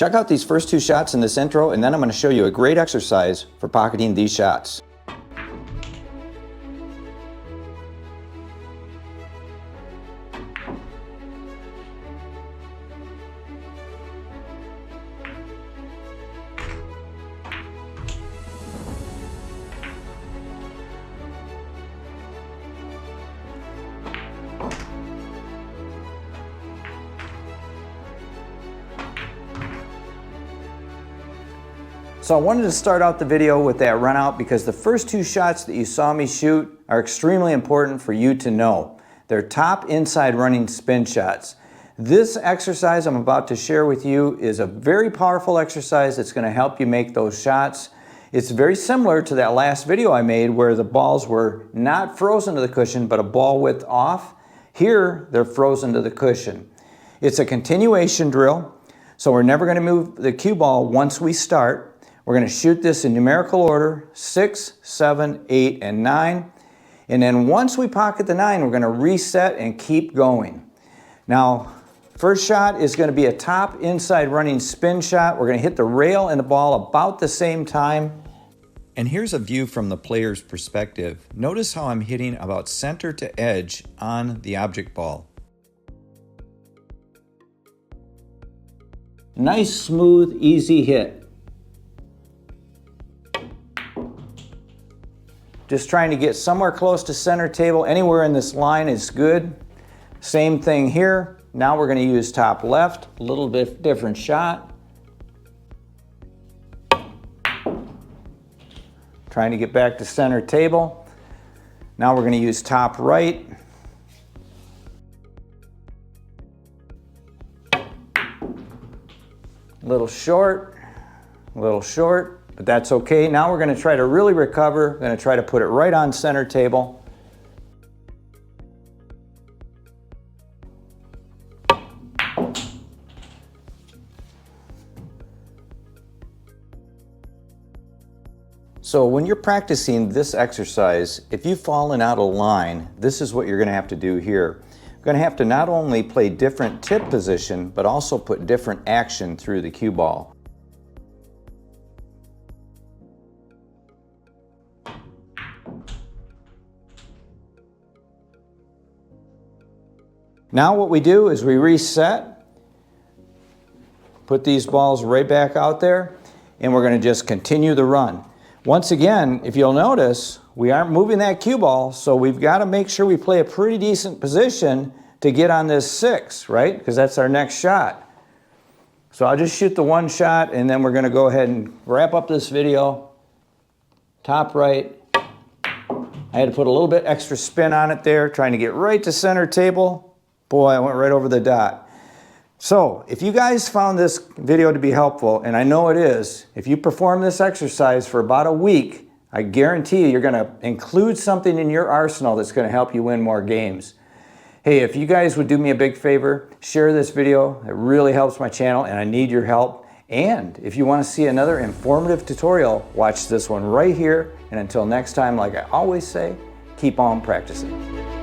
Check out these first 2 shots in this intro, and then I'm going to show you a great exercise for pocketing these shots. So I wanted to start out the video with that run out because the first 2 shots that you saw me shoot are extremely important for you to know. They're top inside running spin shots. This exercise I'm about to share with you is a very powerful exercise that's going to help you make those shots. It's very similar to that last video I made where the balls were not frozen to the cushion but a ball width off. Here they're frozen to the cushion. It's a continuation drill, so we're never going to move the cue ball once we start. We're going to shoot this in numerical order, 6, 7, 8, and 9. And then once we pocket the 9, we're going to reset and keep going. Now, first shot is going to be a top inside running spin shot. We're going to hit the rail and the ball about the same time. And here's a view from the player's perspective. Notice how I'm hitting about center to edge on the object ball. Nice, smooth, easy hit. Just trying to get somewhere close to center table. Anywhere in this line is good. Same thing here. Now we're going to use top left, a little bit different shot. Trying to get back to center table. Now we're going to use top right. A little short, but that's okay. Now we're going to try to really recover. We're going to try to put it right on center table. So when you're practicing this exercise, if you've fallen out of line, this is what you're going to have to do here. You're going to have to not only play different tip position, but also put different action through the cue ball. Now what we do is we reset, put these balls right back out there, and we're going to just continue the run. Once again, if you'll notice, we aren't moving that cue ball, so we've got to make sure we play a pretty decent position to get on this 6, right? Because that's our next shot. So I'll just shoot the 1 shot, and then we're going to go ahead and wrap up this video. Top right. I had to put a little bit extra spin on it there, trying to get right to center table. Boy, I went right over the dot. So, if you guys found this video to be helpful, and I know it is, if you perform this exercise for about a week, I guarantee you're going to include something in your arsenal that's going to help you win more games. Hey, if you guys would do me a big favor, share this video. It really helps my channel, and I need your help. And if you want to see another informative tutorial, watch this one right here. And until next time, like I always say, keep on practicing.